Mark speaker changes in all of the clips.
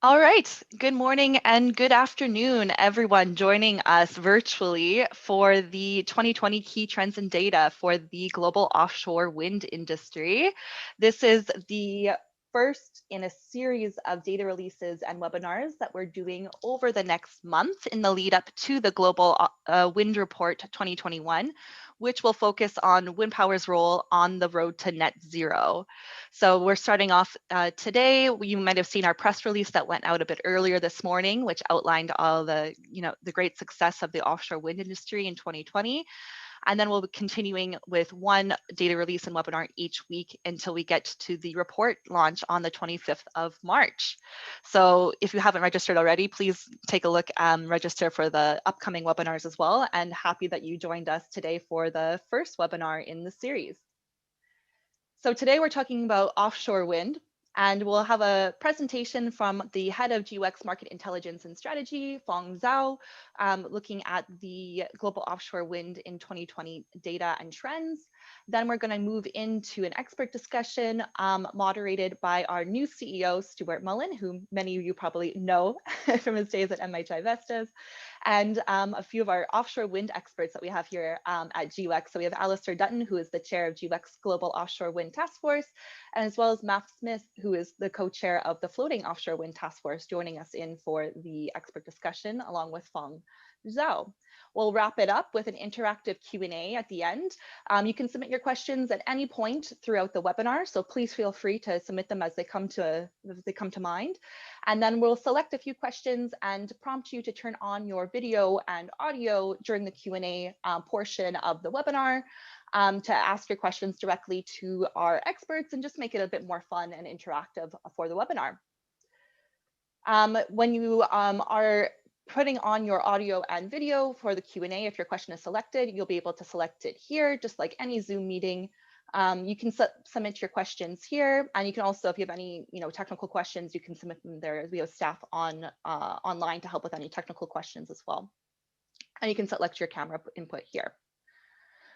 Speaker 1: All right. Good morning and good afternoon, everyone joining us virtually for the 2020 Key Trends and Data for the global offshore wind industry. This is the first in a series of data releases and webinars that we're doing over the next month in the lead up to the Global Wind Report 2021, which will focus on wind power's role on the road to net zero. So we're starting off today. You might have seen our press release that went out a bit earlier this morning, which outlined all the great success of the offshore wind industry in 2020. And then we'll be continuing with one data release and webinar each week until we get to the report launch on the 25th of March. So if you haven't registered already, please take a look and register for the upcoming webinars as well. And happy that you joined us today for the first webinar in the series. So today we're talking about offshore wind, and we'll have a presentation from the head of GWEC Market Intelligence and Strategy, Feng Zhao, looking at the global offshore wind in 2020 data and trends. Then we're going to move into an expert discussion moderated by our new CEO, Stuart Mullen, who many of you probably know from his days at MHI Vestas, and a few of our offshore wind experts that we have here at GWEC. So we have Alistair Dutton, who is the chair of GWEC's Global Offshore Wind Task Force, and as well as Matt Smith, who is the co-chair of the Floating Offshore Wind Task Force, joining us in for the expert discussion, along with Feng Zhao. We'll wrap it up with an interactive Q&A at the end. You can submit your questions at any point throughout the webinar, so please feel free to submit them as they come to mind. And then we'll select a few questions and prompt you to turn on your video and audio during the Q&A portion of the webinar to ask your questions directly to our experts and just make it a bit more fun and interactive for the webinar. When you are putting on your audio and video for the Q&A, if your question is selected, you'll be able to select it here, just like any Zoom meeting. You can submit your questions here, and you can also, if you have any technical questions, you can submit them there. We have staff online to help with any technical questions as well. And you can select your camera input here.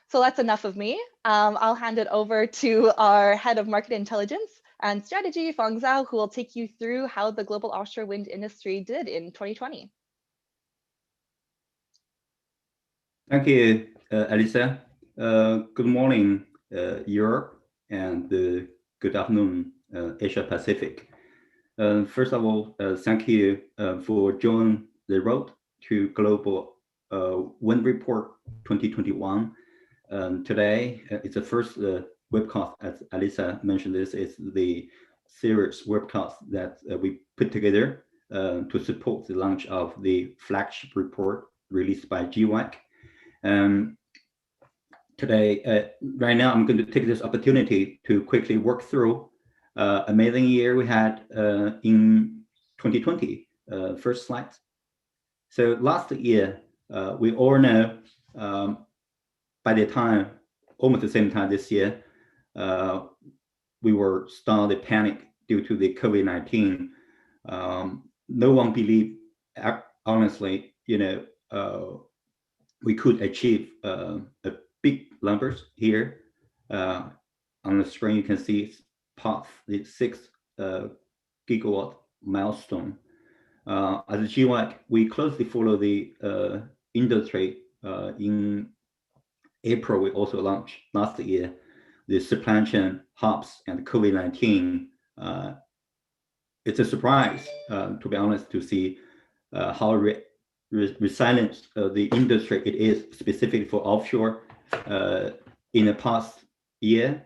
Speaker 1: So that's enough of me. I'll hand it over to our head of market intelligence and strategy, Feng Zhao, who will take you through how the global offshore wind industry did in 2020.
Speaker 2: Thank you, Alisa. Good morning, Europe, and good afternoon, Asia Pacific. First of all, thank you for joining the road to Global Wind Report 2021. Today, it's the first webcast, as Alisa mentioned. This is the series webcast that we put together to support the launch of the flagship report released by GWEC. Today, right now, I'm going to take this opportunity to quickly work through amazing year we had in 2020. First slide. So last year, we all know by the time, almost the same time this year, we were started panic due to the COVID-19. No one believed, honestly, we could achieve big numbers here. On the screen, you can see path, the 6 gigawatt milestone. As a GWEC, we closely follow the industry. In April, we also launched last year the supply chain hubs and COVID-19. It's a surprise, to be honest, to see how resilient the industry it is, specifically for offshore. In the past year,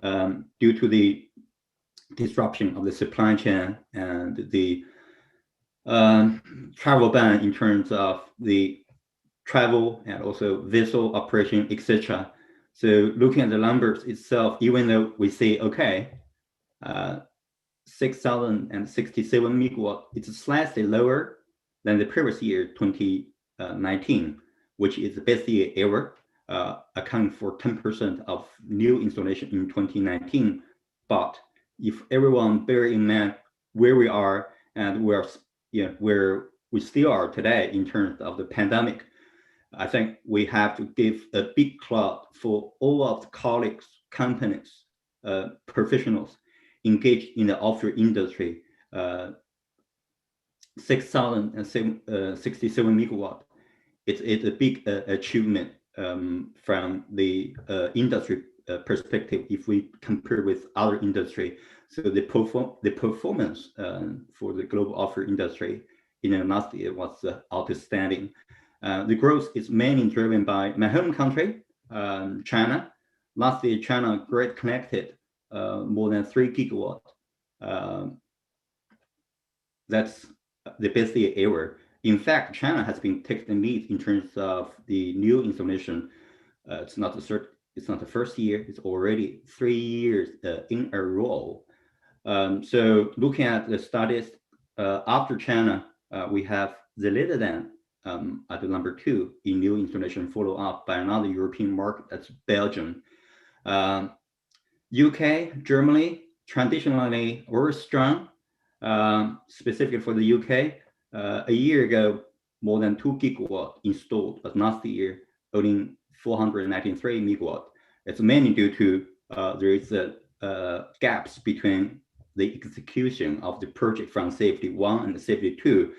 Speaker 2: due to the disruption of the supply chain and the travel ban in terms of the travel and also vessel operation, etc. So looking at the numbers itself, even though we say, okay, 6,067 megawatt, it's slightly lower than the previous year, 2019, which is the best year ever, accounting for 10% of new installation in 2019. But if everyone bear in mind where we are and where we still are today in terms of the pandemic, I think we have to give a big clap for all of the colleagues, companies, professionals engaged in the offshore industry. 6,067 megawatt. It's a big achievement from the industry perspective if we compare with other industry. So the performance for the global offshore industry in the last year was outstanding. The growth is mainly driven by my home country, China. Last year, China grid connected more than 3 gigawatt. That's the best year ever. In fact, China has been taking the lead in terms of the new installation. It's not the first year. It's already 3 years in a row. So looking at the studies after China, we have the Netherlands at the number 2 in new installation, followed up by another European market, that's Belgium. UK, Germany, traditionally very strong, specifically for the UK. A year ago, more than 2 gigawatt installed, but last year only 493 megawatt. It's mainly due to there is gaps between the execution of the project from Safety 1 and Safety 2.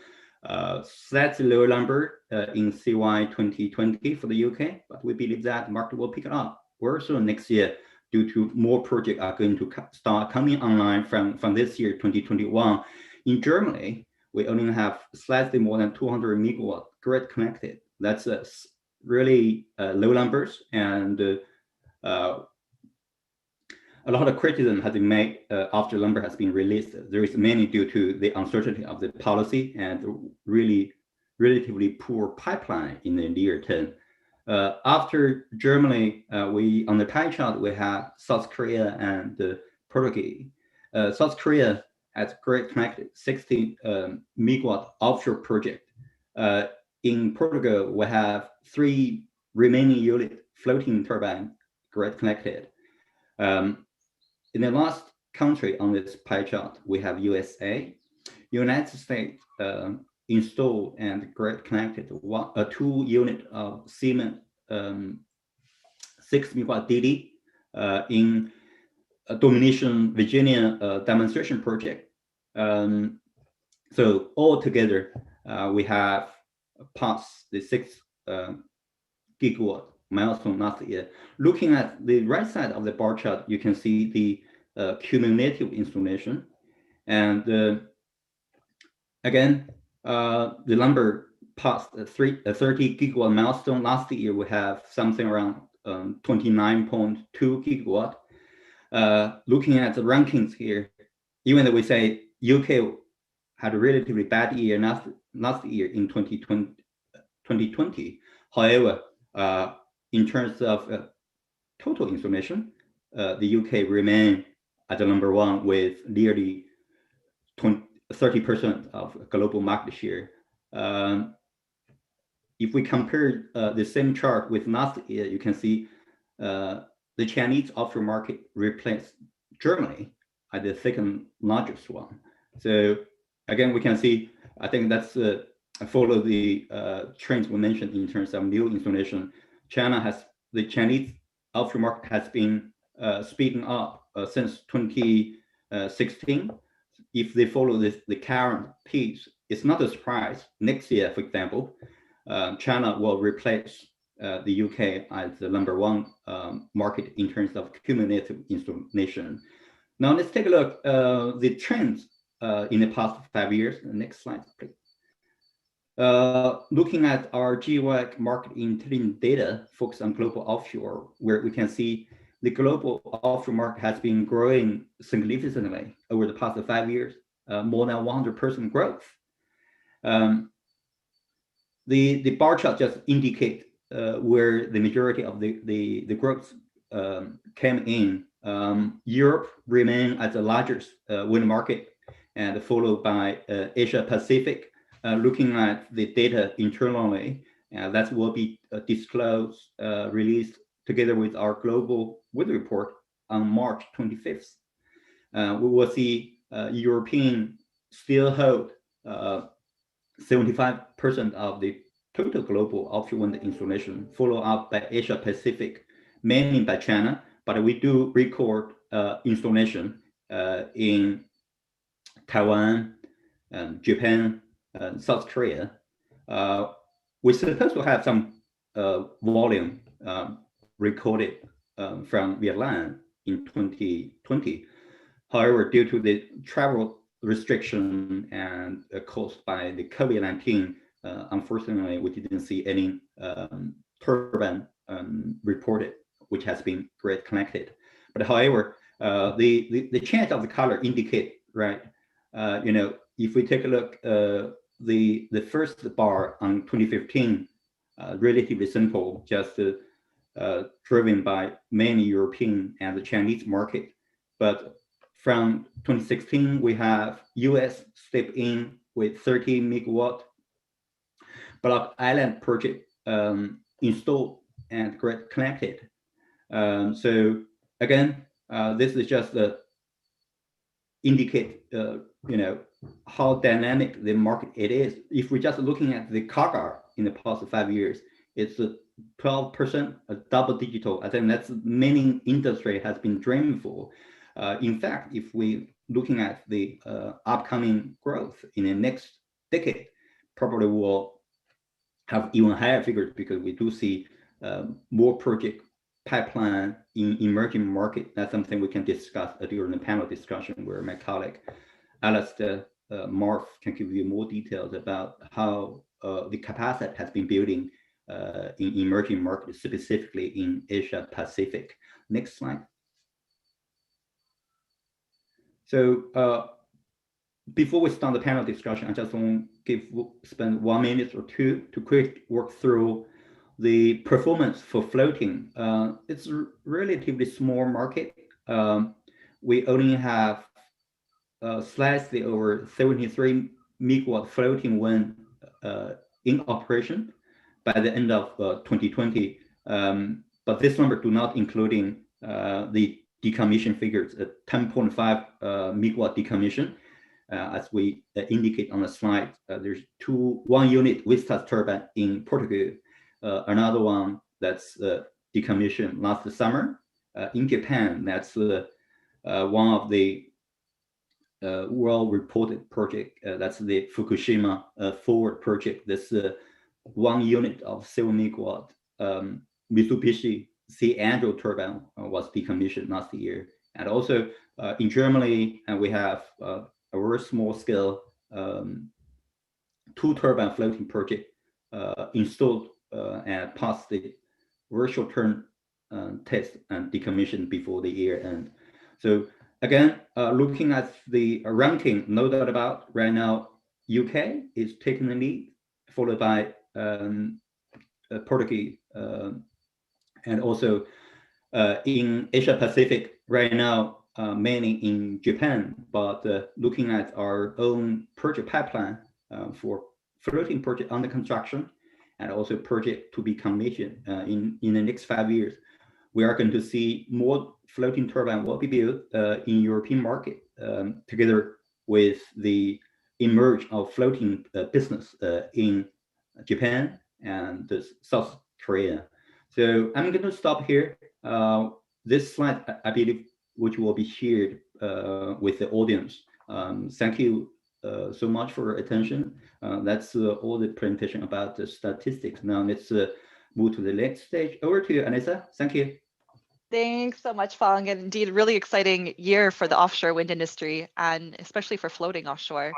Speaker 2: That's a low number in CY 2020 for the UK, but we believe that the market will pick it up very soon next year due to more projects are going to start coming online from this year, 2021. In Germany, we only have slightly more than 200 megawatt grid connected. That's really low numbers, and a lot of criticism has been made after the number has been released. There is mainly due to the uncertainty of the policy and really relatively poor pipeline in the near term. After Germany, we on the pie chart we have South Korea and Portugal. South Korea has grid connected 60 megawatt offshore project. In Portugal, we have 3 remaining unit floating turbine grid connected. In the last country on this pie chart, we have USA. United States installed and grid connected 2 unit of Siemens 6 megawatt DD in Dominican, Virginia demonstration project. So altogether, we have passed the 6 gigawatt milestone last year. Looking at the right side of the bar chart, you can see the cumulative installation. And again, the number passed 30 gigawatt milestone. Last year, we have something around 29.2 gigawatt. Looking at the rankings here, even though we say UK had a relatively bad year last year in 2020, however, in terms of total installation, the UK remain at the number 1 with nearly 30% of global market share. If we compare the same chart with last year, you can see the Chinese offshore market replaced Germany as the second largest one. So again, we can see, I think that's follow the trends we mentioned in terms of new installation. The Chinese offshore market has been speeding up since 2016. If they follow the current pace, it's not a surprise. Next year, for example, China will replace the UK as the number 1 market in terms of cumulative installation. Now let's take a look the trends in the past 5 years. Next slide, please. Looking at our GWEC Market Intelligence data focused on global offshore, where we can see the global offshore market has been growing significantly over the past 5 years, more than 100% growth. The bar chart just indicate where the majority of the growth came in. Europe remained as the largest wind market, and followed by Asia Pacific. Looking at the data internally, that will be disclosed, released together with our global wind report on March 25th. We will see European still hold 75% of the total global offshore wind installation, followed up by Asia Pacific, mainly by China, but we do record installation in Taiwan, Japan, South Korea. We're supposed to have some volume recorded from Vietnam in 2020. However, due to the travel restriction and caused by the COVID-19, unfortunately, we didn't see any turbine reported, which has been grid connected. But however, the change of the color indicate, right? If we take a look, the first bar on 2015, relatively simple, just driven by many European and the Chinese market. But from 2016, we have US step in with 30 megawatt Block Island project installed and grid connected. So again, this is just indicate how dynamic the market it is. If we're just looking at the CAGR in the past 5 years, it's 12%, a double digital. I think that's many industry has been dreaming for. In fact, if we looking at the upcoming growth in the next decade, probably will have even higher figures because we do see more project pipeline in emerging market. That's something we can discuss during the panel discussion where my colleague Alistair Marf can give you more details about how the capacity has been building in emerging markets, specifically in Asia Pacific. Next slide. So before we start the panel discussion, I just want to spend 1 minute or two to quick work through the performance for floating. It's a relatively small market. We only have slightly over 73 megawatt floating wind in operation by the end of 2020. But this number do not including the decommission figures at 10.5 megawatt decommission. As we indicate on the slide, there's one unit Vestas turbine in Portugal, another one that's decommissioned last summer. In Japan, that's one of the well-reported project. That's the Fukushima Forward project. This one unit of 7 megawatt Mitsubishi C-Andro turbine was decommissioned last year. And also in Germany, we have a very small scale 2 turbine floating project installed and passed the virtual turn test and decommission before the year end. So again, looking at the ranking, no doubt about right now, UK is taking the lead, followed by Portugal, and also in Asia Pacific right now, mainly in Japan. But looking at our own project pipeline for floating project under construction, and also project to be commissioned in the next 5 years, we are going to see more floating turbine will be built in European market together with the emerge of floating business in Japan and South Korea. So I'm going to stop here. This slide, I believe, which will be shared with the audience. Thank you so much for your attention. That's all the presentation about the statistics. Now let's move to the next stage. Over to you, Anissa. Thank you.
Speaker 1: Thanks so much, Fang. And indeed, really exciting year for the offshore wind industry, and especially for floating offshore.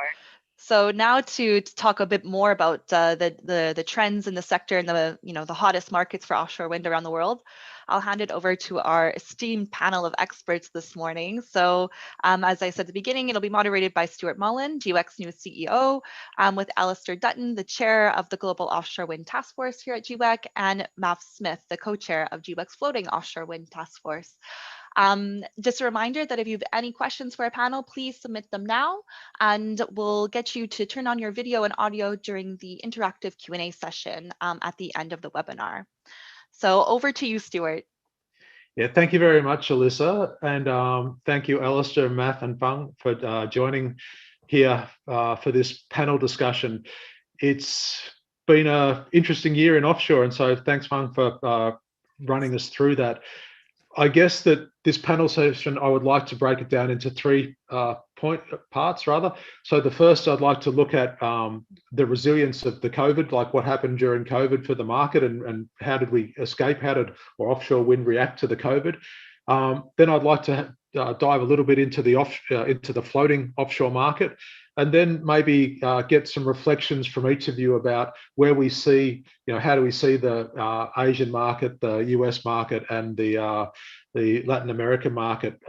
Speaker 1: So now to talk a bit more about the trends in the sector and the hottest markets for offshore wind around the world, I'll hand it over to our esteemed panel of experts this morning. So as I said at the beginning, it'll be moderated by Stuart Mullen, GWEC's new CEO, with Alistair Dutton, the chair of the Global Offshore Wind Task Force here at GWEC, and Mav Smith, the co-chair of GWEC's Floating Offshore Wind Task Force. Just a reminder that if you have any questions for our panel, please submit them now, and we'll get you to turn on your video and audio during the interactive Q&A session at the end of the webinar. So over to you, Stuart.
Speaker 3: Yeah, thank you very much, Alyssa, and thank you, Alistair, Matt, and Fang for joining here for this panel discussion. It's been an interesting year in offshore, and so thanks, Fang, for running us through that. I guess that this panel session, I would like to break it down into three parts rather. So the first, I'd like to look at the resilience of the COVID, like what happened during COVID for the market, and how did we escape? How did offshore wind react to the COVID? Then I'd like to dive a little bit into the floating offshore market, and then maybe get some reflections from each of you about where we see, how do we see the Asian market, the US market, and the Latin American market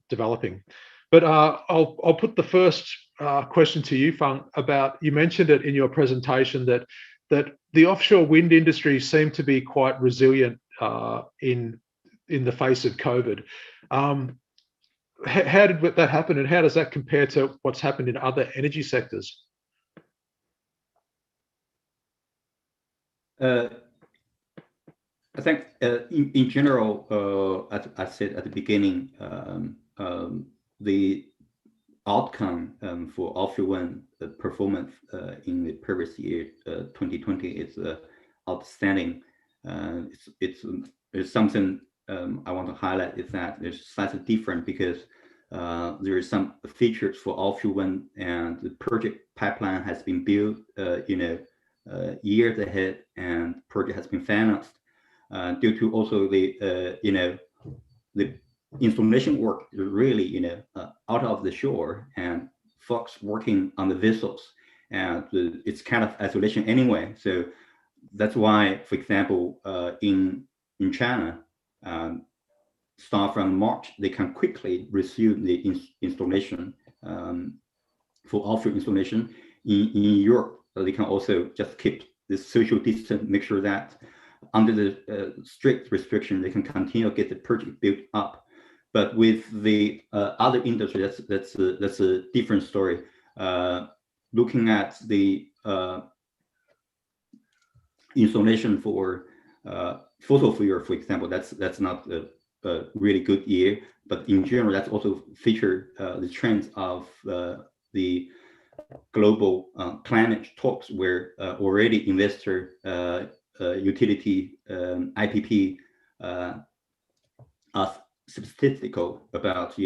Speaker 3: developing. But I'll put the first question to you, Fang, about, you mentioned it in your presentation that the offshore wind industry seemed to be quite resilient in the face of COVID. How did that happen, and how does that compare to what's happened in other energy sectors?
Speaker 2: I think in general, as I said at the beginning, the outcome for offshore wind performance in the previous year, 2020, is outstanding. It's something I want to highlight, is that it's slightly different because there is some features for offshore wind, and the project pipeline has been built, years ahead, and project has been financed due to also the the installation work really out of the shore, and folks working on the vessels, and it's kind of isolation anyway. So that's why, for example, in China, start from March, they can quickly resume the installation for offshore installation. In Europe, they can also just keep this social distance, make sure that under the strict restriction, they can continue to get the project built up. But with the other industry, that's a different story. Looking at the installation for fossil fuel, for example, that's not a really good year. But in general, that's also feature the trends of the global climate talks, where already investor, utility, IPP are statistical about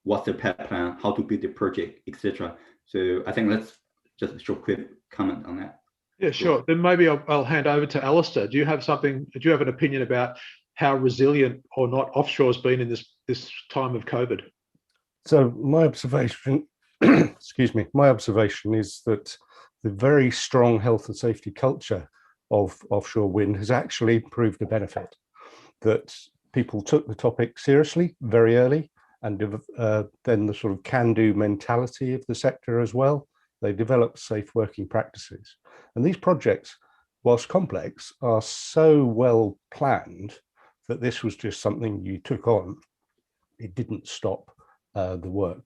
Speaker 2: what's the pipeline, how to build the project, etc. So I think that's just a short quick comment on that.
Speaker 3: Yeah, sure. Then maybe I'll hand over to Alistair. Do you have an opinion about how resilient or not offshore has been in this time of COVID?
Speaker 4: So my observation, excuse me, my observation is that the very strong health and safety culture of offshore wind has actually proved a benefit. That people took the topic seriously very early, and then the sort of can-do mentality of the sector as well. They developed safe working practices. And these projects, whilst complex, are so well planned that this was just something you took on. It didn't stop the work.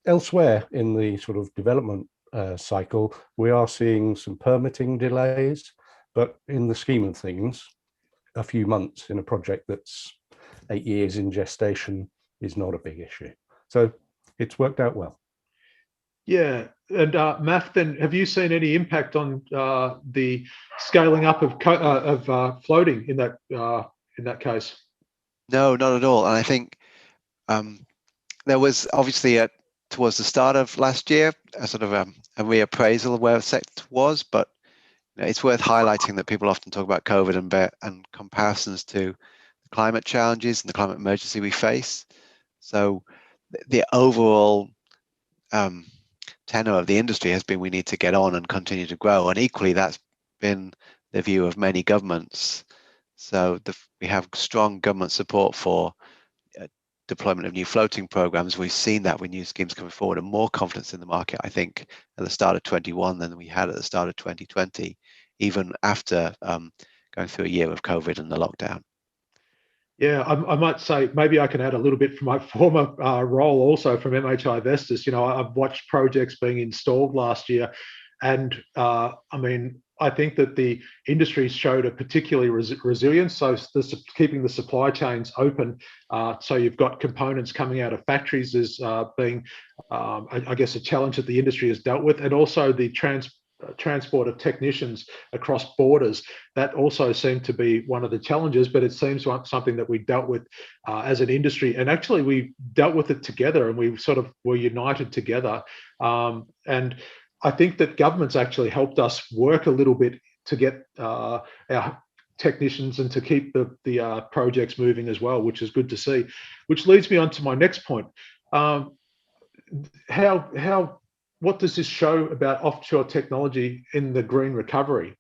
Speaker 4: Elsewhere in the sort of development cycle, we are seeing some permitting delays, but in the scheme of things, a few months in a project that's 8 years in gestation is not a big issue. So it's worked out well.
Speaker 3: Yeah, and Matt, then have you seen any impact on the scaling up of floating in that case?
Speaker 5: No, not at all. And I think there was obviously towards the start of last year a sort of a reappraisal of where the sector was, but it's worth highlighting that people often talk about COVID and comparisons to the climate challenges and the climate emergency we face. So the overall tenor of the industry has been, we need to get on and continue to grow, and equally that's been the view of many governments. So we have strong government support for deployment of new floating programs. We've seen that with new schemes coming forward, and more confidence in the market, I think, at the start of 21 than we had at the start of 2020, even after going through a year of COVID and the lockdown.
Speaker 3: Yeah, I might say maybe I can add a little bit from my former role also from MHI Vestas. I've watched projects being installed last year, and I mean, I think that the industry showed a particularly resilience. So keeping the supply chains open, so you've got components coming out of factories is being, I guess, a challenge that the industry has dealt with, and also the transport of technicians across borders. That also seemed to be one of the challenges, but it seems like something that we dealt with as an industry. And actually, we dealt with it together, and we sort of were united together. And I think that governments actually helped us work a little bit to get our technicians and to keep the projects moving as well, which is good to see. Which leads me on to my next point. What does this show about offshore technology in the green recovery?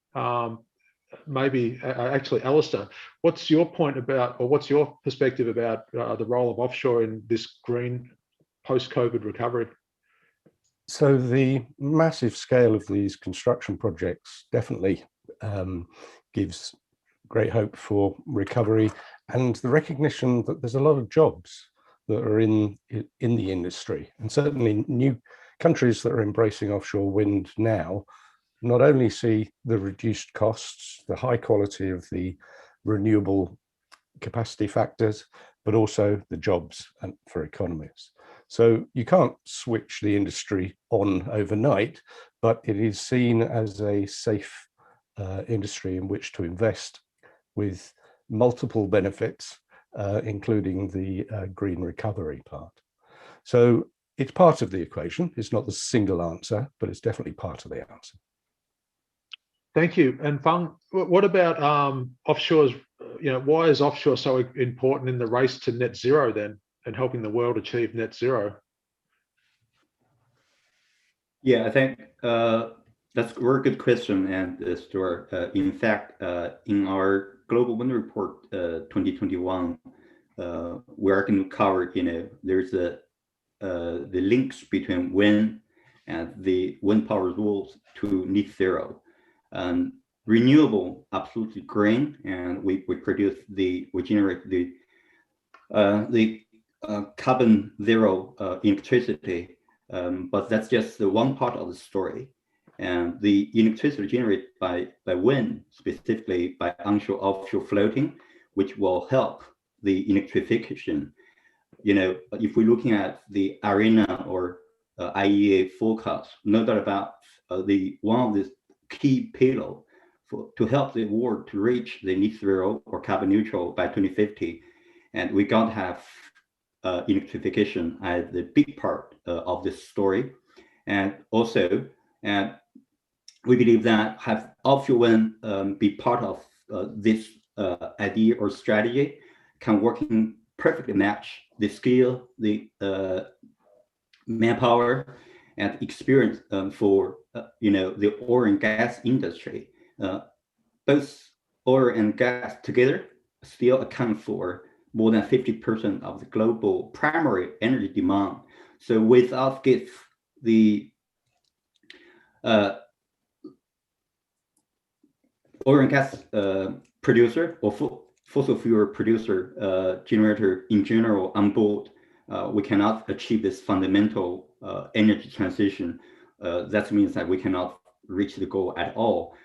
Speaker 3: Maybe actually, Alistair, what's your point about, or what's your perspective about the role of offshore in this green post-COVID recovery?
Speaker 4: So the massive scale of these construction projects definitely gives great hope for recovery, and the recognition that there's a lot of jobs that are in the industry, and certainly new countries that are embracing offshore wind now not only see the reduced costs, the high quality of the renewable capacity factors, but also the jobs for economies. So you can't switch the industry on overnight, but it is seen as a safe industry in which to invest, with multiple benefits, including the green recovery part. So it's part of the equation. It's not the single answer, but it's definitely part of the answer.
Speaker 3: Thank you. And Fang, what about offshores? Why is offshore so important in the race to net zero then, and helping the world achieve net zero?
Speaker 2: Yeah, I think that's a very good question, and Stuart. In fact, in our Global Wind Report 2021, we are going to cover, there's the links between wind and the wind power rules to net zero. Renewable, absolutely green, and we generate the carbon zero electricity. But that's just the one part of the story. And the electricity generated by wind, specifically by onshore, offshore floating, which will help the electrification. If we're looking at the ARENA or IEA forecast, no doubt about one of the key payload to help the world to reach the net zero or carbon neutral by 2050. And we got to have electrification as the big part of this story. And also, we believe that have offshore wind be part of this idea or strategy can perfectly match the skill, the manpower, and experience for the oil and gas industry. Both oil and gas together still account for more than 50% of the global primary energy demand. So without the oil and gas producer or fossil fuel producer generator in general on board, we cannot achieve this fundamental energy transition. That means that we cannot reach the goal at all.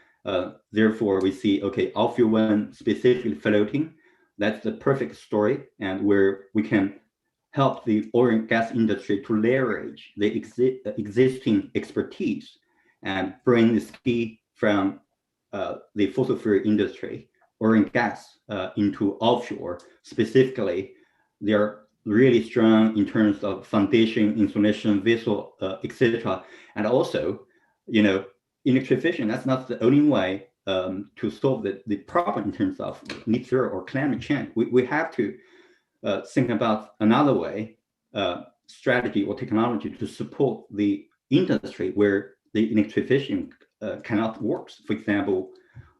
Speaker 2: Therefore, we see, offshore wind, specifically floating, that's the perfect story, and where we can help the oil and gas industry to leverage the existing expertise and bring the ski from the fossil fuel industry, oil and gas, into offshore. Specifically, they're really strong in terms of foundation, insulation, vessel, etc. And also, electrification, that's not the only way to solve the problem in terms of net zero or climate change. We have to think about another way, strategy or technology to support the industry where the electrification cannot work. For example,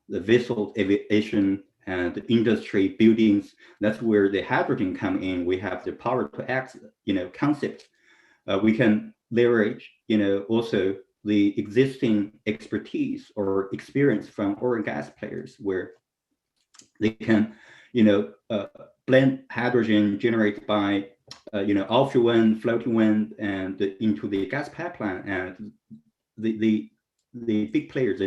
Speaker 2: the vessel, aviation, and the industry buildings, that's where the hydrogen come in. We have the power to X, concept. We can leverage, also the existing expertise or experience from oil and gas players, where they can, blend hydrogen generated by, offshore wind, floating wind, and into the gas pipeline. And the big players,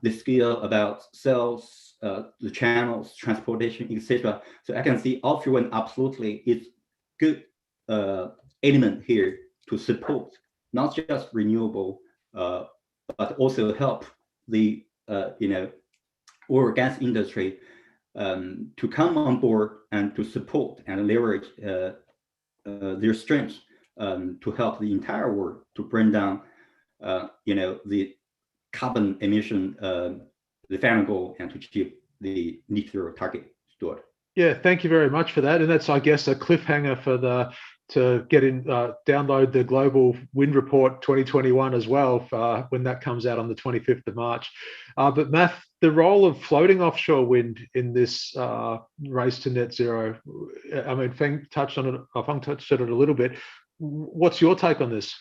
Speaker 2: the skill about cells, the channels, transportation, etc. So I can see offshore wind absolutely is good element here to support not just renewable but also help the oil and gas industry to come on board and to support and leverage their strengths to help the entire world to bring down, the carbon emission, the final goal, and to achieve the net zero target, Stuart.
Speaker 3: Yeah, thank you very much for that. And that's, I guess, a cliffhanger for to get in, download the Global Wind Report 2021 as well, when that comes out on the 25th of March. But Matt, the role of floating offshore wind in this race to net zero, I mean, Feng touched on it a little bit. What's your take on this?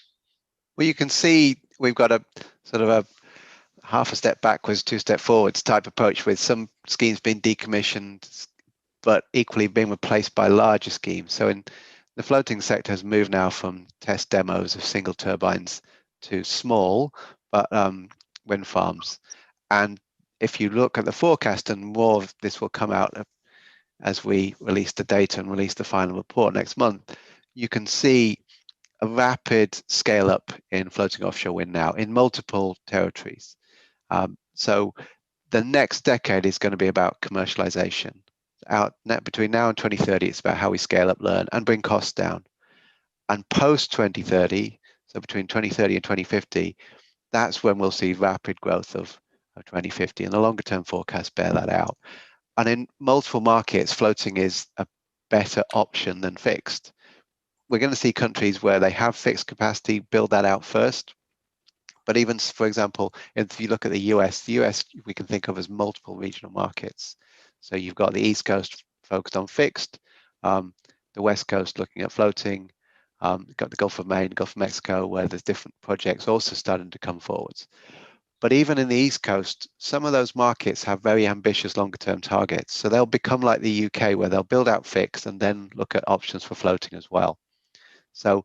Speaker 5: Well, you can see we've got a sort of a half a step backwards, 2 step forwards type approach, with some schemes being decommissioned, but equally being replaced by larger schemes. So in the floating sector has moved now from test demos of single turbines to small but wind farms. And if you look at the forecast, and more of this will come out as we release the data and release the final report next month, you can see a rapid scale up in floating offshore wind now in multiple territories. So the next decade is going to be about commercialization. Between now and 2030, it's about how we scale up, learn, and bring costs down. And post 2030, so between 2030 and 2050, that's when we'll see rapid growth of 2050, and the longer term forecasts bear that out. And in multiple markets, floating is a better option than fixed. We're going to see countries where they have fixed capacity build that out first. But even, for example, if you look at the US we can think of as multiple regional markets. So you've got the East Coast focused on fixed, the West Coast looking at floating, you've got the Gulf of Maine, Gulf of Mexico, where there's different projects also starting to come forwards. But even in the East Coast, some of those markets have very ambitious longer term targets. So they'll become like the UK, where they'll build out fixed and then look at options for floating as well. So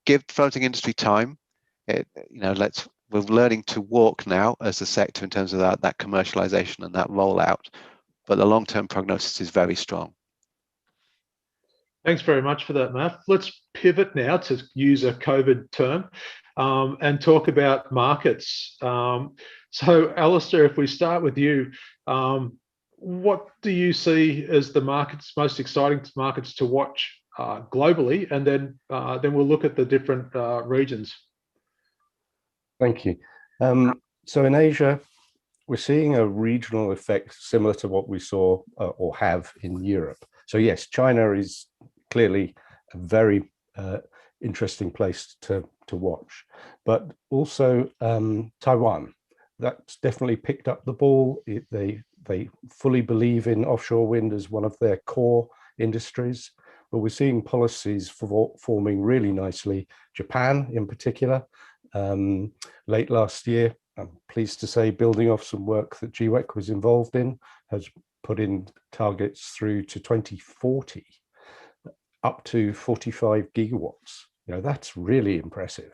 Speaker 5: give the floating industry time. We're learning to walk now as a sector in terms of that commercialization and that rollout, but the long-term prognosis is very strong.
Speaker 3: Thanks very much for that, Matt. Let's pivot now, to use a COVID term, and talk about markets. So, Alistair, if we start with you, what do you see as the most exciting markets to watch globally, and then we'll look at the different regions.
Speaker 4: Thank you. So in Asia, we're seeing a regional effect similar to what we saw or have in Europe. So yes, China is clearly a very interesting place to watch, but also Taiwan. That's definitely picked up the ball. They fully believe in offshore wind as one of their core industries, but we're seeing policies forming really nicely. Japan in particular, late last year, I'm pleased to say, building off some work that GWEC was involved in, has put in targets through to 2040, up to 45 gigawatts. That's really impressive.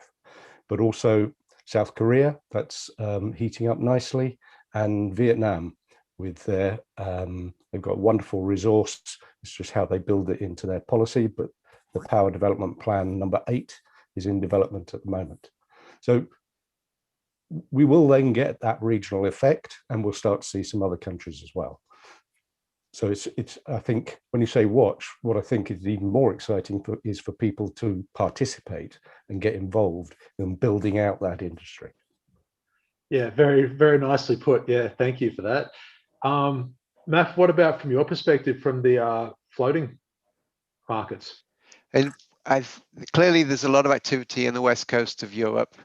Speaker 4: But also South Korea, that's heating up nicely, and Vietnam with their, they've got a wonderful resource. It's just how they build it into their policy, but the Power Development Plan number 8 is in development at the moment. So we will then get that regional effect, and we'll start to see some other countries as well. So it's I think when you say watch, what I think is even more exciting is for people to participate and get involved in building out that industry.
Speaker 3: Yeah, very, very nicely put. Yeah, thank you for that. Matt, what about from your perspective from the floating markets?
Speaker 5: And clearly there's a lot of activity in the west coast of Europe,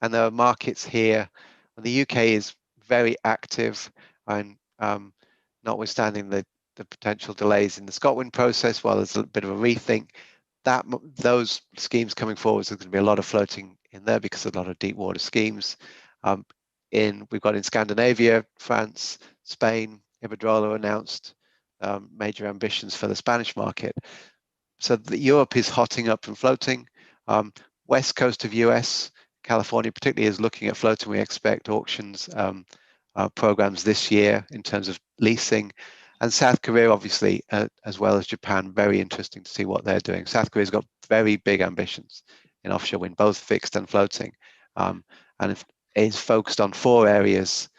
Speaker 5: and there are markets here. The UK is very active, and notwithstanding the potential delays in the ScotWind process, while there's a bit of a rethink, that those schemes coming forward, there's going to be a lot of floating in there because of a lot of deep water schemes. We've got in Scandinavia, France, Spain, Iberdrola announced major ambitions for the Spanish market. So Europe is hotting up and floating. West coast of US, California particularly, is looking at floating. We expect auctions programs this year in terms of leasing. And South Korea, obviously, as well as Japan, very interesting to see what they're doing. South Korea's got very big ambitions in offshore wind, both fixed and floating. And is focused on 4 areas,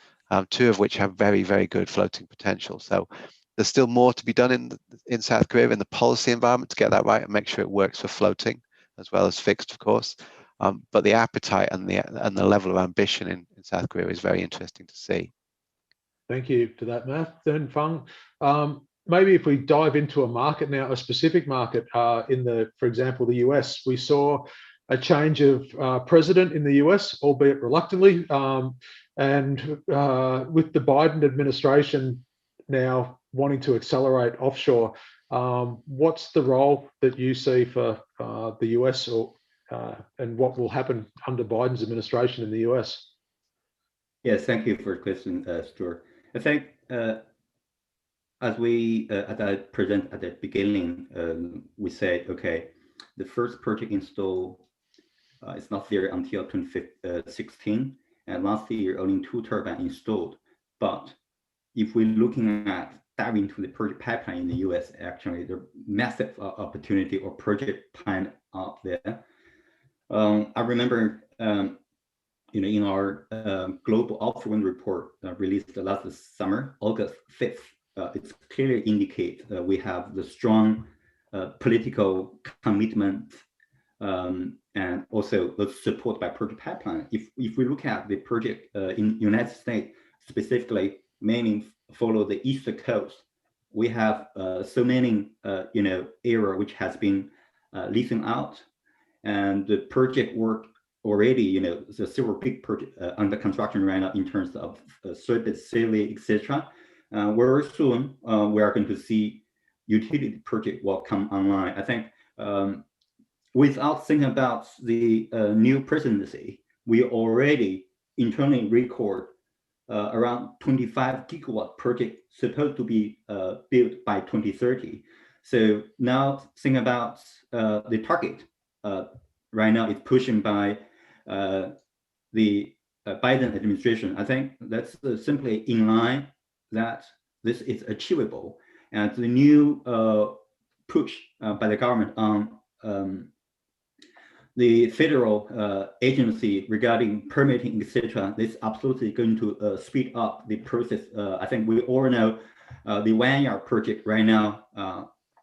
Speaker 5: 2 of which have very, very good floating potential. So there's still more to be done in South Korea in the policy environment to get that right and make sure it works for floating as well as fixed, of course. But the appetite and the level of ambition in South Korea is very interesting to see.
Speaker 3: Thank you for that, Matt. Then Feng, maybe if we dive into a market now, a specific market for example, the US, we saw a change of president in the US, albeit reluctantly, and with the Biden administration now wanting to accelerate offshore, what's the role that you see for the US and what will happen under Biden's administration in the US?
Speaker 2: Yes, thank you for the question, Stuart. I think as I present at the beginning, we said, okay, the first project install is not there until 2016, and last year only 2 turbines installed. But if we're looking at diving into the project pipeline in the US, actually there are massive opportunity or project plan out there. I remember, in our global offshore wind report released last summer, August 5th, it clearly indicates we have the strong political commitment and also the support by project pipeline. If we look at the project in United States, specifically, mainly follow the East Coast, we have so many, area which has been leasing out, and the project work already, there's several big projects under construction right now in terms of surface, civil, etc. Very soon, we are going to see utility project will come online. I think without thinking about the new presidency, we already internally record around 25 gigawatt project supposed to be built by 2030. So now think about the target. Right now it's pushing by the Biden administration. I think that's simply in line that this is achievable. And the new push by the government on the federal agency regarding permitting, etc., this is absolutely going to speed up the process. I think we all know the Wanyard project right now,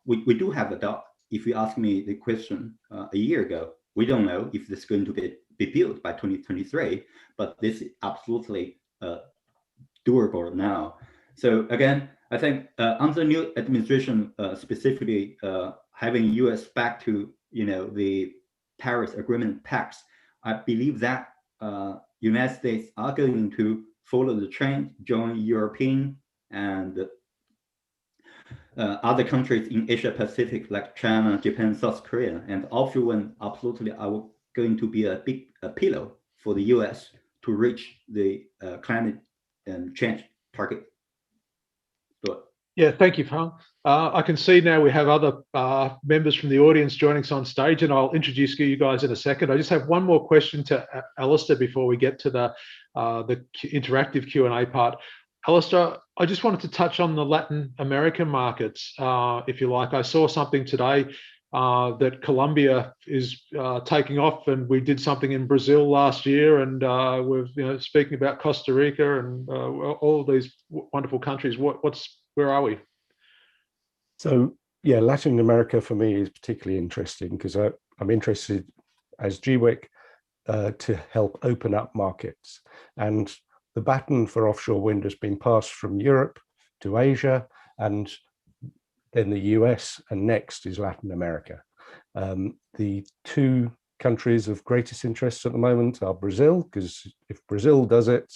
Speaker 2: we do have a doubt. If you ask me the question a year ago, we don't know if this is going to be built by 2023, but this is absolutely doable now. So again, I think under the new administration, specifically having US back to the Paris Agreement pacts, I believe that United States are going to follow the trend, join European and other countries in Asia Pacific like China, Japan, South Korea, and offshore wind absolutely are going to be a big pillar for the US to reach the climate change target.
Speaker 3: Yeah, thank you, Feng. I can see now we have other members from the audience joining us on stage, and I'll introduce you guys in a second. I just have one more question to Alistair before we get to the interactive Q&A part. Alistair, I just wanted to touch on the Latin American markets, if you like. I saw something today that Colombia is taking off, and we did something in Brazil last year, and we're speaking about Costa Rica and all of these wonderful countries. Where are we?
Speaker 4: So yeah, Latin America for me is particularly interesting because I'm interested as GWEC to help open up markets, and the baton for offshore wind has been passed from Europe to Asia, and then the US, and next is Latin America. The 2 countries of greatest interest at the moment are Brazil, because if Brazil does it,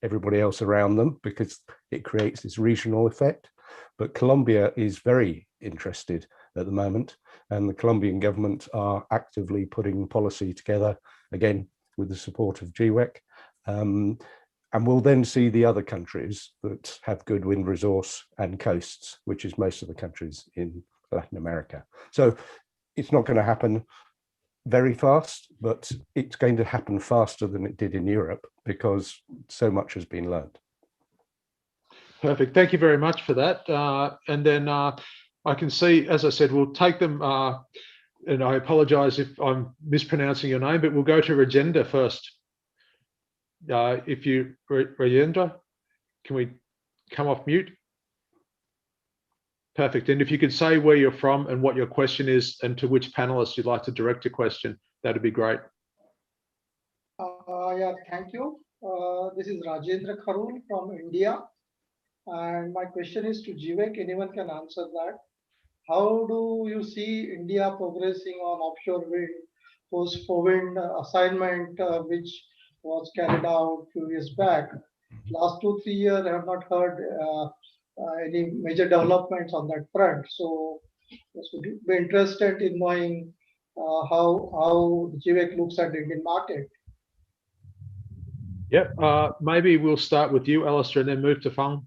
Speaker 4: everybody else around them, because it creates this regional effect. But Colombia is very interested at the moment, and the Colombian government are actively putting policy together, again, with the support of GWEC. And we'll then see the other countries that have good wind resource and coasts, which is most of the countries in Latin America. So it's not going to happen very fast, but it's going to happen faster than it did in Europe because so much has been learned.
Speaker 3: Perfect. Thank you very much for that. And then I can see, as I said, we'll take them, and I apologize if I'm mispronouncing your name, but we'll go to Regenda first. If you, Rajendra, can we come off mute? Perfect. And if you could say where you're from and what your question is and to which panelist you'd like to direct your question, that'd be great.
Speaker 6: Yeah, thank you. This is Rajendra Kharul from India. And my question is to GWEC. Anyone can answer that. How do you see India progressing on offshore wind, post-wind assignment, which was carried out a few years back? Last 2-3 years, I have not heard any major developments on that front. So, would be interested in knowing how the GWEC looks at the Indian market.
Speaker 3: Yep. Maybe we'll start with you, Alistair, and then move to Fang.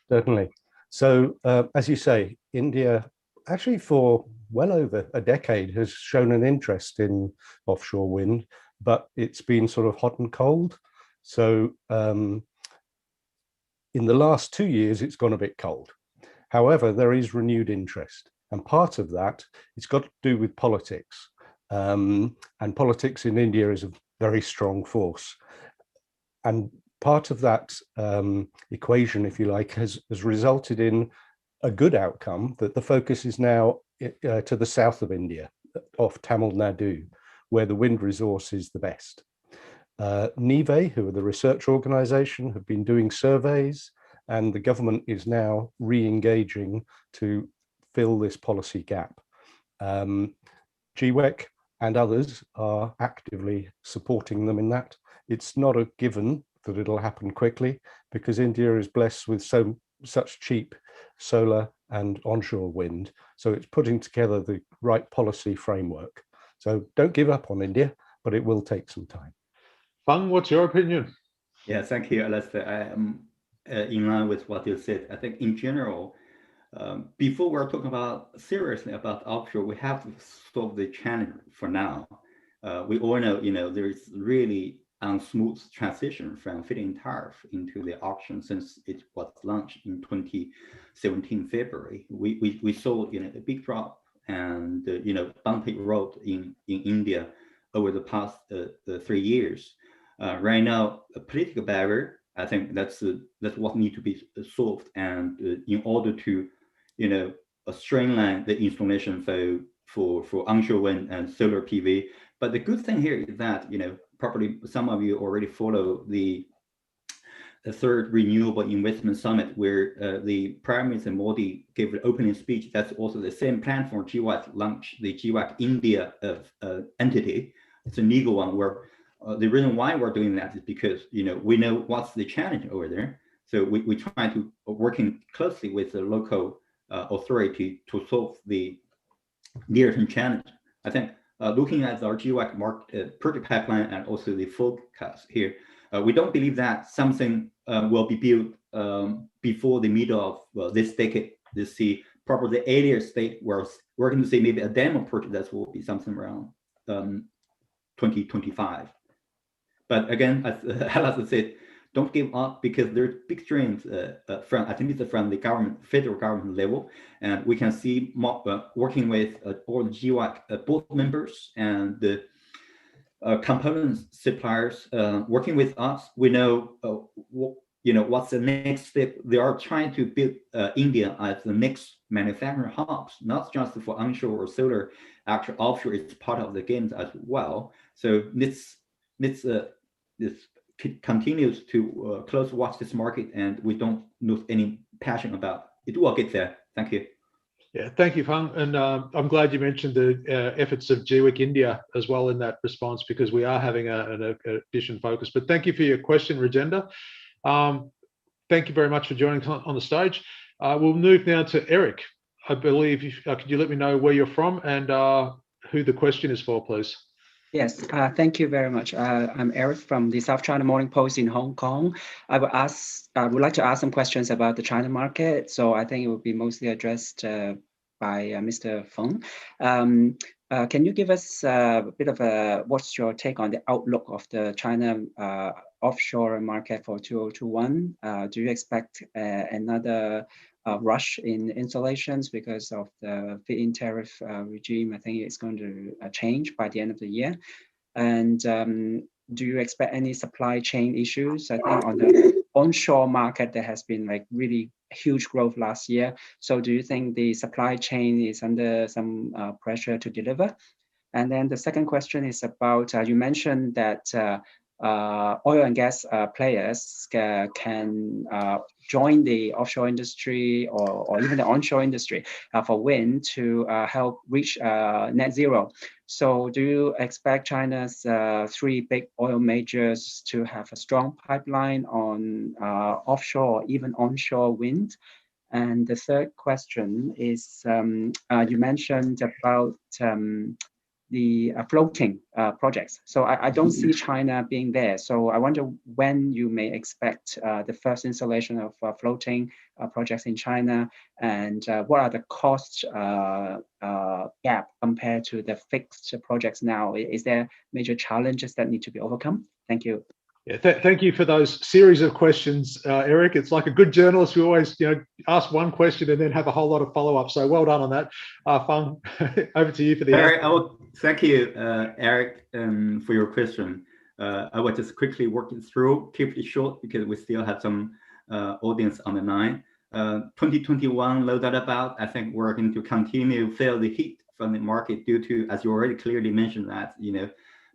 Speaker 4: Certainly. So, as you say, India actually for well over a decade has shown an interest in offshore wind, but it's been sort of hot and cold. So in the last 2 years, it's gone a bit cold. However, there is renewed interest. And part of that, it's got to do with politics. And politics in India is a very strong force. And part of that equation, if you like, has resulted in a good outcome that the focus is now to the south of India, off Tamil Nadu, where the wind resource is the best. NIVE, who are the research organization, have been doing surveys, and the government is now re-engaging to fill this policy gap. GWEC and others are actively supporting them in that. It's not a given that it'll happen quickly because India is blessed with such cheap solar and onshore wind. So it's putting together the right policy framework. So don't give up on India, but it will take some time.
Speaker 3: Fang, what's your opinion?
Speaker 2: Yeah, thank you, Alistair. I am in line with what you said. I think in general, before we're talking about seriously about offshore, we have to solve the challenge for now. We all know, there is really unsmooth transition from feed-in tariff into the auction since it was launched in 2017 February. We saw a big drop and bumpy road in India over the past 3 years. Right now, a political barrier, I think that's what needs to be solved, and in order to streamline the installation for onshore wind and solar PV. But the good thing here is that probably some of you already follow the third renewable investment summit, where the Prime Minister Modi gave an opening speech. That's also the same platform GWEC launched the GWEC India entity. It's a legal one where the reason why we're doing that is because we know what's the challenge over there. So we try to working closely with the local authority to solve the near-term challenge. I think looking at our GWEC market project pipeline and also the forecast here, we don't believe that something will be built before the middle of this decade. This see probably the earlier state where we're going to see maybe a demo project that will be something around 2025. But again, as Alistair said, don't give up because there's big streams from, I think it's from the government, federal government level, and we can see working with all the GWEC board members and the component suppliers working with us. We know what's the next step. They are trying to build India as the next manufacturing hubs, not just for onshore or solar. Actually, offshore is part of the games as well. So this continues to close watch this market, and we don't lose any passion about it. Will get there. Thank you.
Speaker 3: Yeah, thank you, Fang. And I'm glad you mentioned the efforts of GWEC India as well in that response, because we are having an addition focus. But thank you for your question, Rajendra. Thank you very much for joining on the stage. We'll move now to Eric. I believe, could you let me know where you're from and who the question is for, please?
Speaker 7: Yes, thank you very much. I'm Eric from the South China Morning Post in Hong Kong. I would like to ask some questions about the China market. So I think it will be mostly addressed by Mr. Feng. Can you give us a bit of what's your take on the outlook of the China offshore market for 2021? Do you expect another rush in installations because of the feed-in tariff regime? I think it's going to change by the end of the year. And do you expect any supply chain issues? I think on the onshore market, there has been like really huge growth last year. So do you think the supply chain is under some pressure to deliver? And then the second question is about, you mentioned that oil and gas players can join the offshore industry or even the onshore industry for wind to help reach net zero. So do you expect China's three big oil majors to have a strong pipeline on offshore or even onshore wind? And the third question is, you mentioned about the floating projects. So I don't see China being there. So I wonder when you may expect the first installation of floating projects in China, and what are the cost gap compared to the fixed projects now? Is there major challenges that need to be overcome? Thank you.
Speaker 3: Yeah, thank you for those series of questions, Eric. It's like a good journalist who always, ask one question and then have a whole lot of follow-up. So well done on that. Fang, over to you for the answer.
Speaker 2: Thank you, Eric, for your question. I will just quickly work it through, keep it short because we still have some audience on the line. 2021, no doubt about, I think we're going to continue to feel the heat from the market due to, as you already clearly mentioned that,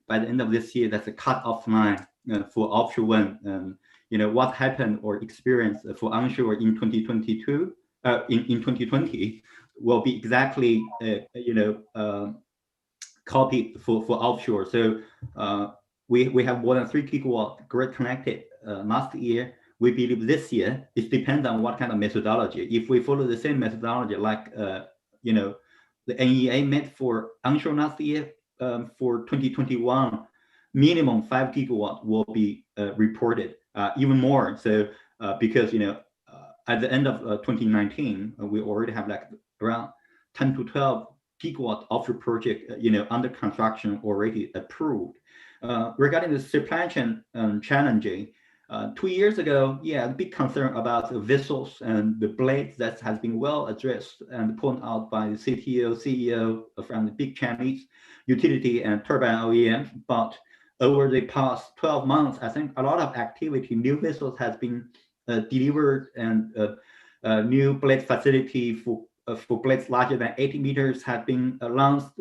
Speaker 2: by the end of this year, that's a cut-off line for offshore wind. What happened or experienced for onshore in 2022, in 2020 will be exactly, copied for offshore. So we have more than 3 gigawatt grid connected last year. We believe this year, it depends on what kind of methodology. If we follow the same methodology like, the NEA meant for onshore last year, for 2021, minimum 5 gigawatt will be reported, even more. So because at the end of 2019, we already have like around 10 to 12 gigawatt offshore project under construction already approved. Regarding the supply chain challenging, 2 years ago, a big concern about the vessels and the blades that has been well addressed and pointed out by the CTO, CEO from the big Chinese utility and turbine OEMs. But over the past 12 months, I think a lot of activity, new vessels has been delivered, and new blade facility for blades larger than 80 meters have been launched.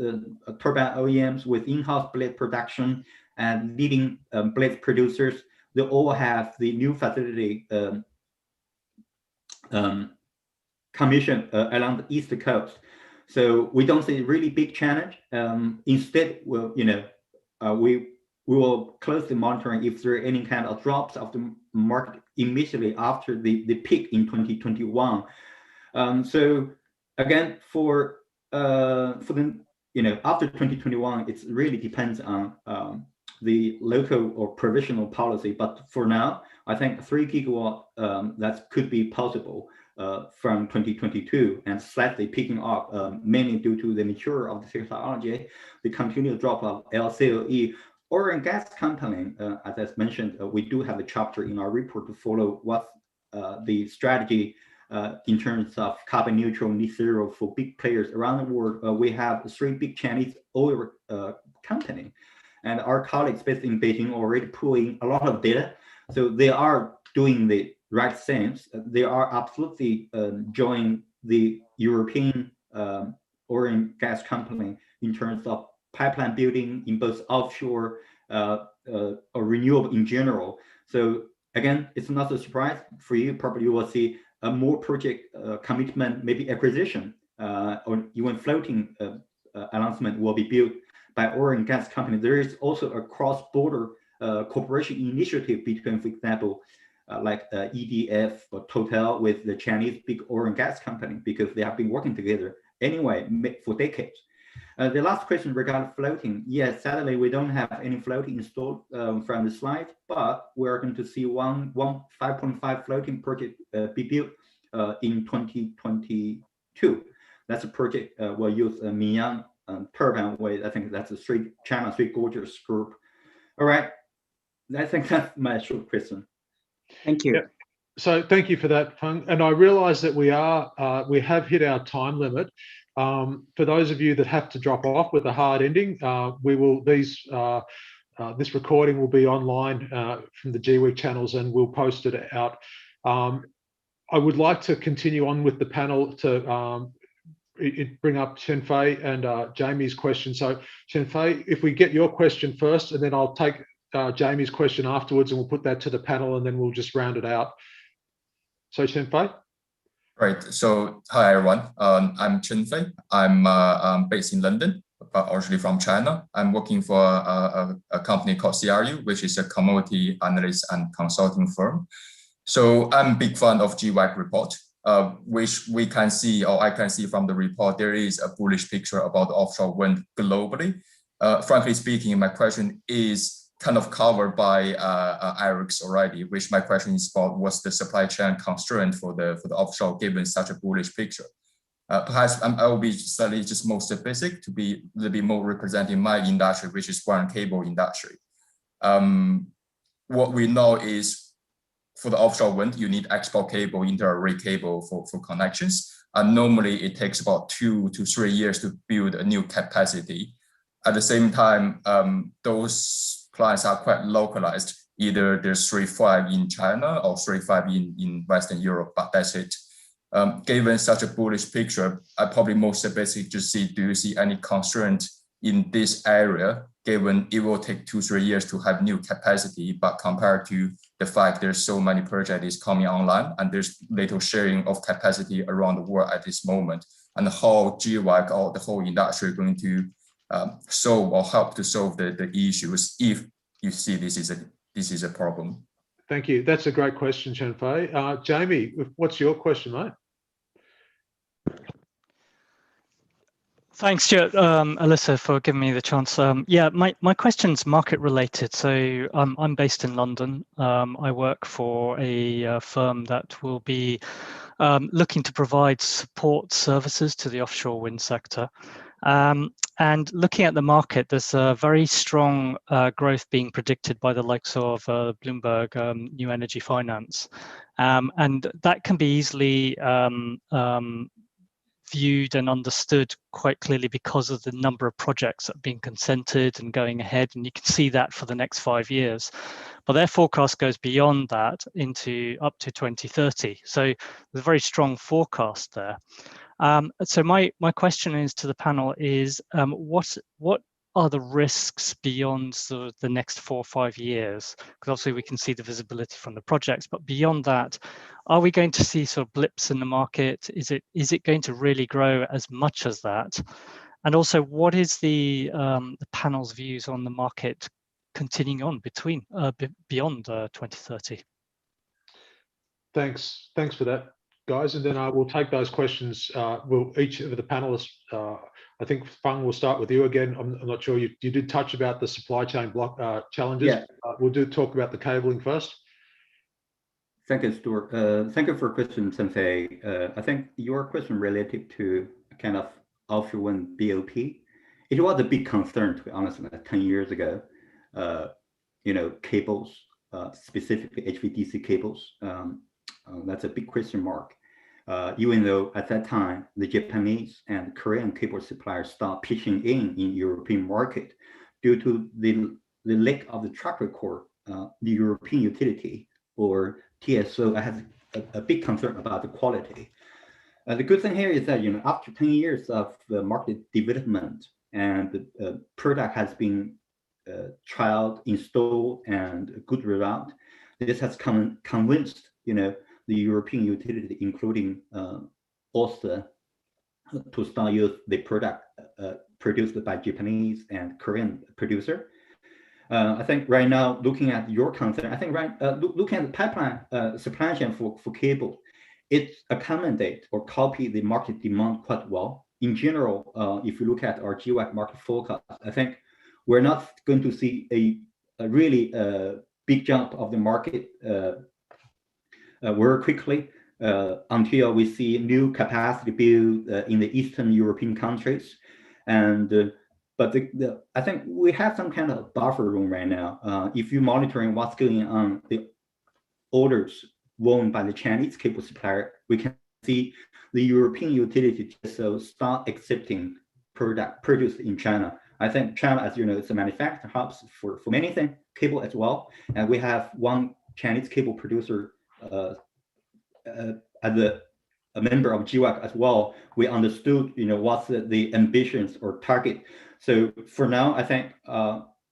Speaker 2: Turbine OEMs with in-house blade production and leading blade producers, they all have the new facility commissioned along the east coast. So we don't see a really big challenge. Instead, we will closely monitoring if there are any kind of drops of the market immediately after the peak in 2021. So again, for the after 2021, it really depends on the local or provisional policy. But for now, I think 3 gigawatt that could be possible from 2022 and slightly picking up, mainly due to the mature of the technology, the continued drop of LCOE. Oil and gas company, as I mentioned, we do have a chapter in our report to follow what the strategy in terms of carbon neutral net zero for big players around the world. We have 3 big Chinese oil company, and our colleagues based in Beijing already pulling a lot of data. So they are doing the right things. They are absolutely joining the European oil and gas company in terms of pipeline building in both offshore or renewable in general. So again, it's not a surprise for you. Probably you will see a more project commitment, maybe acquisition or even floating announcement will be built by oil and gas companies. There is also a cross-border cooperation initiative between, for example, like EDF or Total with the Chinese big oil and gas company, because they have been working together anyway for decades. The last question regarding floating, yes, sadly we don't have any floating installed from the slide, but we're going to see one 5.5 floating project be built in 2022. That's a project we'll use Mingyang turbine with. I think that's a China Three Gorges group. All right, I think that's my short question.
Speaker 7: Thank you.
Speaker 3: Yep. So thank you for that, Feng. And I realize that we have hit our time limit. For those of you that have to drop off with a hard ending, these this recording will be online from the GWEC channels, and we'll post it out. I would like to continue on with the panel to bring up Chen Fei and Jamie's question. So Chen Fei, if we get your question first, and then I'll take Jamie's question afterwards, and we'll put that to the panel, and then we'll just round it out. So Chen Fei.
Speaker 8: Right. So hi everyone. I'm Chen Fei. I'm based in London, but originally from China. I'm working for a company called CRU, which is a commodity analyst and consulting firm. So I'm a big fan of GWEC report, which we can see, or I can see from the report, there is a bullish picture about offshore wind globally. Frankly speaking, my question is kind of covered by Eric's already, which my question is about what's the supply chain constraint for the offshore given such a bullish picture. Perhaps I will be slightly just more specific to be a little bit more representing my industry, which is wire and cable industry. What we know is for the offshore wind, you need export cable, inter-array cable for connections. And normally it takes about 2 to 3 years to build a new capacity. At the same time, those clients are quite localized. Either there's 3-5 in China or 3-5 in Western Europe, but that's it. Given such a bullish picture, I probably most basic to see, do you see any constraint in this area, given it will take 2-3 years to have new capacity, but compared to the fact there's so many projects coming online and there's little sharing of capacity around the world at this moment, and how GWEC or the whole industry are going to solve or help to solve the issues if you see this is a problem.
Speaker 3: Thank you. That's a great question, Chen Fei. Jamie, what's your question, mate?
Speaker 9: Thanks, Stuart, Alyssa, for giving me the chance. Yeah, my question's market related. So I'm based in London. I work for a firm that will be looking to provide support services to the offshore wind sector. And looking at the market, there's a very strong growth being predicted by the likes of Bloomberg New Energy Finance. And that can be easily viewed and understood quite clearly because of the number of projects that are being consented and going ahead, and you can see that for the next 5 years. But their forecast goes beyond that into up to 2030. So there's a very strong forecast there. So my question is to the panel is, what are the risks beyond sort of the next 4 or 5 years? Because obviously we can see the visibility from the projects, but beyond that, are we going to see sort of blips in the market? Is it going to really grow as much as that? And also, what is the panel's views on the market continuing on beyond 2030?
Speaker 3: Thanks for that, guys. And then we'll take those questions. Each of the panelists, I think Feng, will start with you again. I'm not sure, you did touch about the supply chain block challenges. Yeah. We'll talk about the cabling first.
Speaker 2: Thank you, Stuart. Thank you for question, Chen Fei. I think your question related to kind of offshore wind BOP. It was a big concern, to be honest, 10 years ago. Cables, specifically HVDC cables, that's a big question mark. Even though at that time, the Japanese and Korean cable suppliers stopped pitching in European market due to the lack of the track record. The European utility or TSO has a big concern about the quality. The good thing here is that after 10 years of the market development and the product has been trialed, installed, and a good result, this has convinced the European utility, including also to start use the product produced by Japanese and Korean producer. I think right now, looking at your concern, I think looking at the pipeline supply chain for cable, it accommodate or copy the market demand quite well. In general, if you look at our GWEC market forecast, I think we're not going to see a really big jump of the market very quickly until we see new capacity build in the Eastern European countries. And but I think we have some kind of buffer room right now. If you're monitoring what's going on, the orders won by the Chinese cable supplier, we can see the European utility so start accepting product produced in China I think China, as you know, is a manufacturer hubs for many things, cable as well. And we have one Chinese cable producer as a member of GWEC as well. We understood, what's the ambitions or target. So for now, I think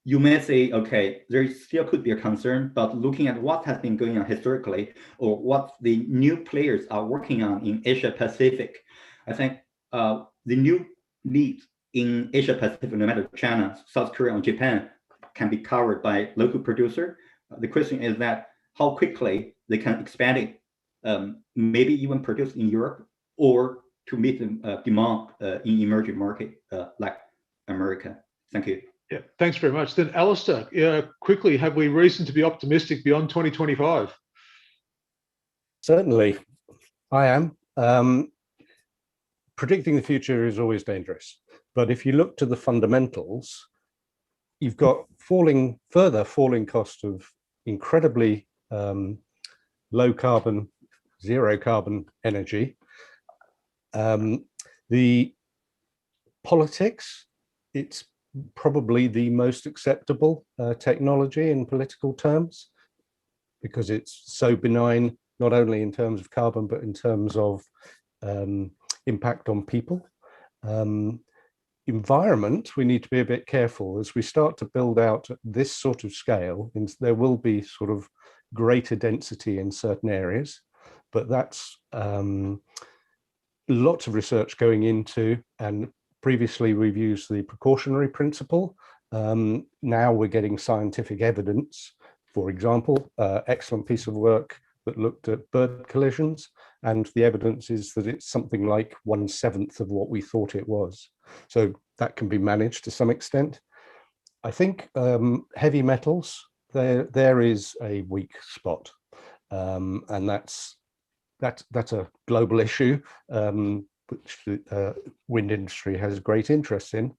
Speaker 2: you may say, okay, there still could be a concern, but looking at what has been going on historically or what the new players are working on in Asia Pacific, I think the new needs in Asia Pacific, no matter China, South Korea, or Japan, can be covered by local producer. The question is that how quickly they can expand it, maybe even produce in Europe or to meet the demand in emerging market like America. Thank you.
Speaker 3: Yeah, thanks very much. Then Alistair, quickly, have we reason to be optimistic beyond 2025?
Speaker 4: Certainly, I am. Predicting the future is always dangerous, but if you look to the fundamentals, you've got further falling cost of incredibly low carbon, zero carbon energy. The politics, it's probably the most acceptable technology in political terms because it's so benign, not only in terms of carbon, but in terms of impact on people. Environment, we need to be a bit careful as we start to build out this sort of scale. There will be sort of greater density in certain areas, but that's lots of research going into, and previously we've used the precautionary principle. Now we're getting scientific evidence. For example, excellent piece of work that looked at bird collisions, and the evidence is that it's something like 1/7 of what we thought it was. So that can be managed to some extent. I think heavy metals, there is a weak spot, and that's a global issue, which the wind industry has great interest in.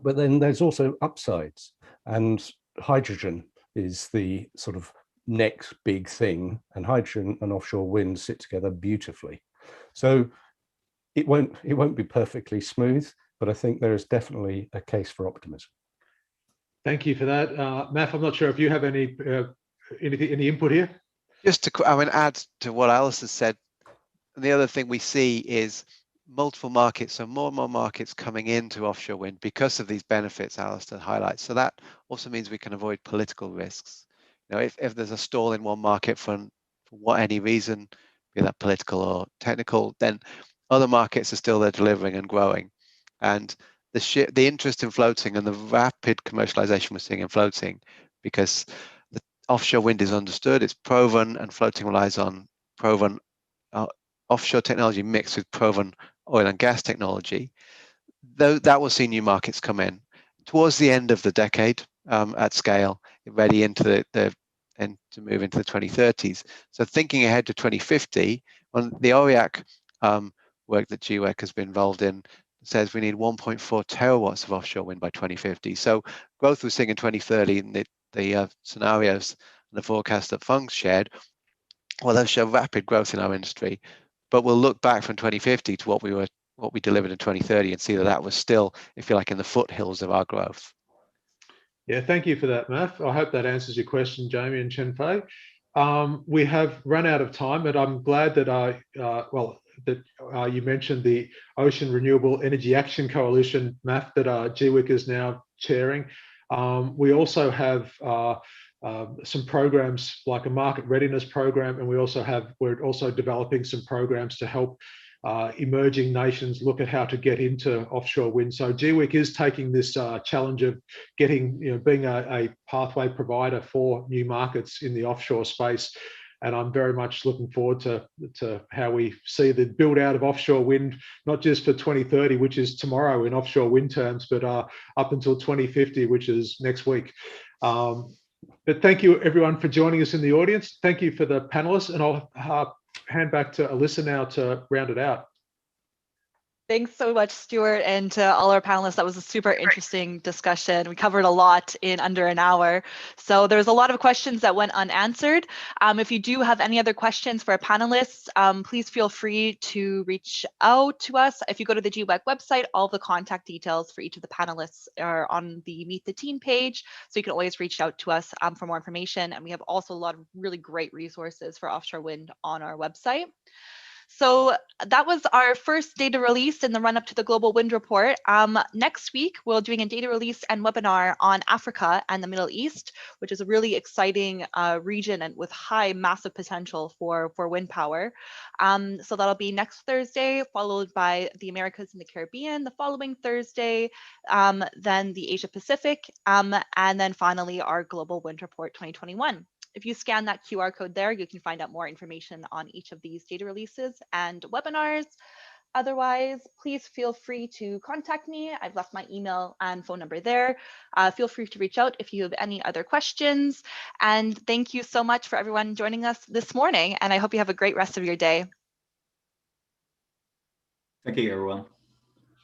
Speaker 4: But then there's also upsides, and hydrogen is the sort of next big thing, and hydrogen and offshore wind sit together beautifully. So it won't be perfectly smooth, but I think there is definitely a case for optimism.
Speaker 3: Thank you for that. Maf, I'm not sure if you have any input here?
Speaker 5: Just to add to what Alice has said, the other thing we see is multiple markets, so more and more markets coming into offshore wind because of these benefits Alistair highlights. So that also means we can avoid political risks. If there's a stall in one market for any reason, be that political or technical, then other markets are still there delivering and growing. And the interest in floating and the rapid commercialization we're seeing in floating, because the offshore wind is understood, it's proven, and floating relies on proven offshore technology mixed with proven oil and gas technology, though that will see new markets come in towards the end of the decade at scale, ready into and to move into the 2030s. So thinking ahead to 2050, on the ORIAC work that GWEC has been involved in says we need 1.4 terawatts of offshore wind by 2050. So growth we're seeing in 2030 in the scenarios and the forecast that Feng's shared, well, they'll show rapid growth in our industry. But we'll look back from 2050 to what we delivered in 2030 and see that was still, if you like, in the foothills of our growth.
Speaker 3: Yeah, thank you for that, Maf. I hope that answers your question, Jamie and Chen Fei. We have run out of time, but I'm glad that you mentioned the Ocean Renewable Energy Action Coalition, Maf, that GWEC is now chairing. We also have some programs like a market readiness program, and we're also developing some programs to help emerging nations look at how to get into offshore wind. So GWEC is taking this challenge of being a pathway provider for new markets in the offshore space. And I'm very much looking forward to how we see the build out of offshore wind, not just for 2030, which is tomorrow in offshore wind terms, but up until 2050, which is next week. But thank you everyone for joining us in the audience. Thank you for the panelists, and I'll hand back to Alyssa now to round it out.
Speaker 1: Thanks so much, Stuart, and to all our panelists. That was a super interesting discussion. We covered a lot in under an hour. So there's a lot of questions that went unanswered. If you do have any other questions for our panelists, please feel free to reach out to us. If you go to the GWEC website, all the contact details for each of the panelists are on the Meet the Team page. So you can always reach out to us for more information. And we have also a lot of really great resources for offshore wind on our website. So that was our first data release in the run up to the Global Wind Report. Next week, we're doing a data release and webinar on Africa and the Middle East, which is a really exciting region and with high massive potential for wind power. So that'll be next Thursday, followed by the Americas and the Caribbean the following Thursday, then the Asia Pacific, and then finally our Global Wind Report 2021. If you scan that QR code there, you can find out more information on each of these data releases and webinars. Otherwise, please feel free to contact me. I've left my email and phone number there. Feel free to reach out if you have any other questions. And thank you so much for everyone joining us this morning. And I hope you have a great rest of your day.
Speaker 2: Thank you, everyone.